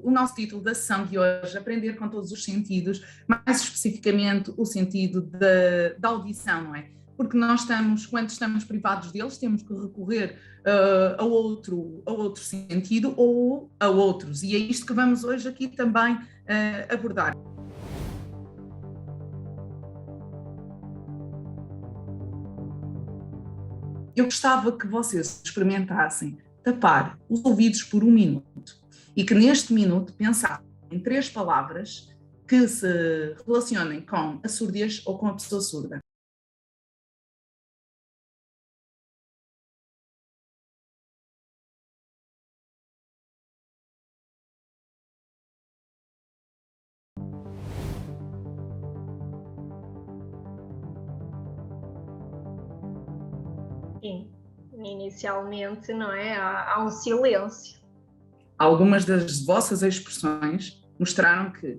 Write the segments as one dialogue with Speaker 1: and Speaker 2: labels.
Speaker 1: o nosso título da sessão de hoje, Aprender com Todos os Sentidos, mais especificamente o sentido da audição, não é? Porque quando estamos privados deles, temos que recorrer a outro sentido ou a outros, e é isto que vamos hoje aqui também abordar. Eu gostava que vocês experimentassem tapar os ouvidos por 1 minuto e que neste minuto pensassem em 3 palavras que se relacionem com a surdez ou com a pessoa surda.
Speaker 2: Sim, inicialmente, não é? Há um silêncio.
Speaker 1: Algumas das vossas expressões mostraram que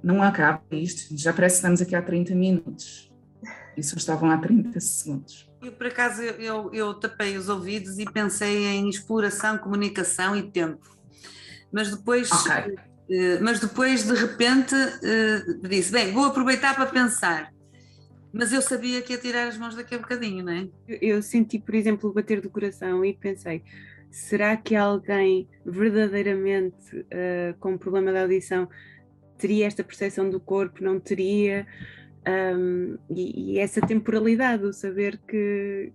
Speaker 1: não acaba isto, já parece que estamos aqui há 30 minutos e só estavam há 30 segundos.
Speaker 3: Eu, por acaso, eu tapei os ouvidos e pensei em exploração, comunicação e tempo. Mas depois, de repente, disse, bem, vou aproveitar para pensar. Mas eu sabia que ia tirar as mãos daqui a bocadinho, não é?
Speaker 4: Eu senti, por exemplo, o bater do coração e pensei, será que alguém verdadeiramente com problema de audição teria esta percepção do corpo, não teria? E essa temporalidade, o saber que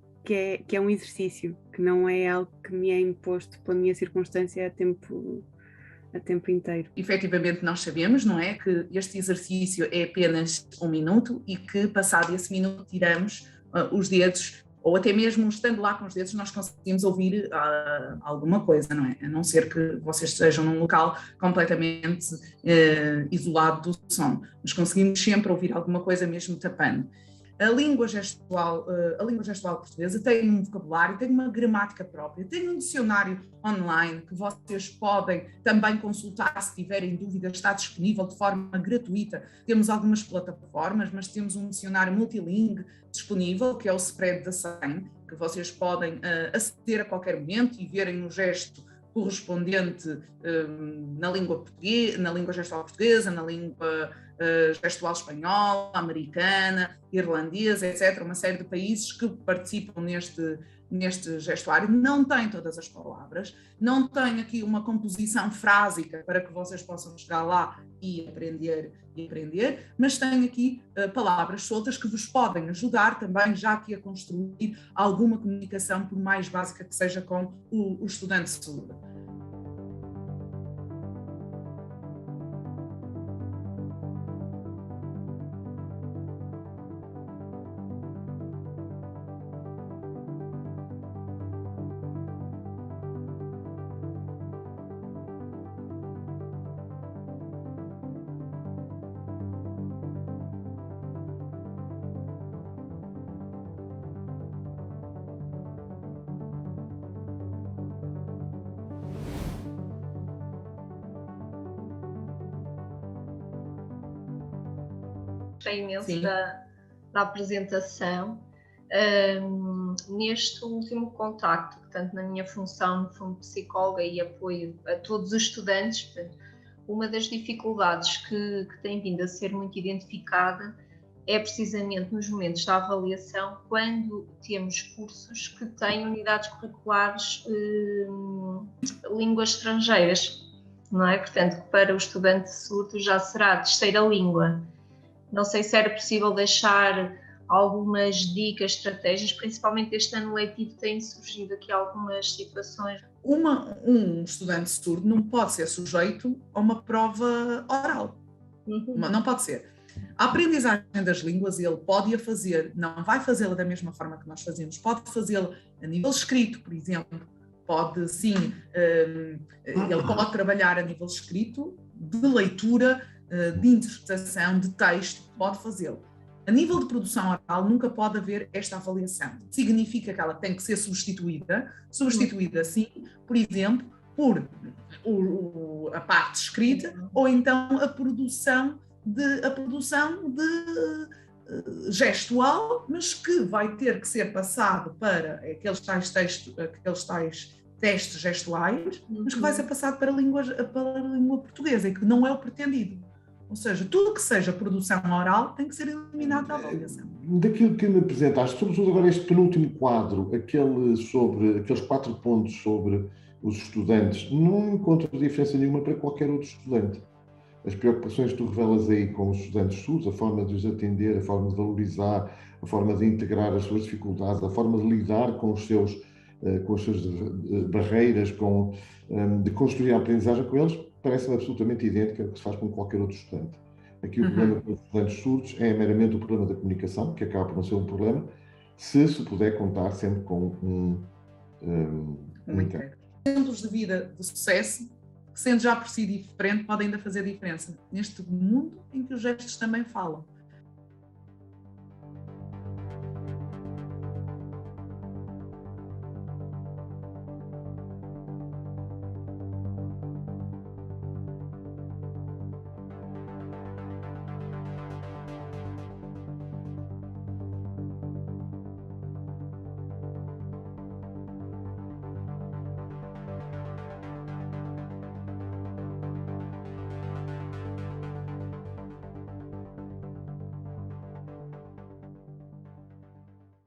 Speaker 4: é um exercício, que não é algo que me é imposto pela minha circunstância a tempo inteiro.
Speaker 1: Efetivamente nós sabemos, não é, que este exercício é apenas 1 minuto e que passado esse minuto tiramos os dedos, ou até mesmo estando lá com os dedos nós conseguimos ouvir alguma coisa, não é? A não ser que vocês estejam num local completamente isolado do som, mas conseguimos sempre ouvir alguma coisa mesmo tapando. A língua gestual portuguesa tem um vocabulário, tem uma gramática própria, tem um dicionário online que vocês podem também consultar se tiverem dúvidas, está disponível de forma gratuita. Temos algumas plataformas, mas temos um dicionário multilingue disponível, que é o Spread da 100, que vocês podem aceder a qualquer momento e verem o gesto correspondente na língua gestual portuguesa, na língua gestual espanhola, americana, irlandesa, etc. Uma série de países que participam neste gestuário. Não tem todas as palavras, não tem aqui uma composição frásica para que vocês possam chegar lá e aprender, mas tem aqui palavras soltas que vos podem ajudar também, já que a construir alguma comunicação, por mais básica que seja, com o estudante surdo.
Speaker 2: Gostei imenso da apresentação. Neste último contacto, portanto, na minha função no fundo psicóloga e apoio a todos os estudantes, portanto, uma das dificuldades que tem vindo a ser muito identificada é precisamente nos momentos da avaliação, quando temos cursos que têm unidades curriculares línguas estrangeiras, não é? Portanto, para o estudante surdo já será a terceira língua. Não sei se era possível deixar algumas dicas, estratégias, principalmente este ano letivo têm surgido aqui algumas situações.
Speaker 1: Um estudante surdo não pode ser sujeito a uma prova oral, não pode ser. A aprendizagem das línguas ele pode fazer, não vai fazê-la da mesma forma que nós fazemos, pode fazê-la a nível escrito, por exemplo, pode sim, ele pode trabalhar a nível escrito, de leitura, de interpretação, de texto, pode fazê-lo. A nível de produção oral nunca pode haver esta avaliação. Significa que ela tem que ser substituída sim, por exemplo, por a parte escrita ou então a produção de gestual, mas que vai ter que ser passado para aqueles tais testes gestuais, mas que vai ser passado para a língua portuguesa e que não é o pretendido. Ou seja, tudo que seja produção oral tem que ser eliminado da avaliação.
Speaker 5: Daquilo que me apresentaste, sobretudo agora este penúltimo quadro, aqueles 4 pontos sobre os estudantes, não encontro diferença nenhuma para qualquer outro estudante. As preocupações que tu revelas aí com os estudantes SUS, a forma de os atender, a forma de valorizar, a forma de integrar as suas dificuldades, a forma de lidar com as suas barreiras, de construir a aprendizagem com eles, parece-me absolutamente idêntica ao que se faz com qualquer outro estudante. Aqui o problema com os estudantes surdos é meramente o problema da comunicação, que acaba por não ser um problema, se puder contar sempre com um intérprete.
Speaker 1: Exemplos de vida de sucesso, que sendo já por si diferente, podem ainda fazer diferença neste mundo em que os gestos também falam.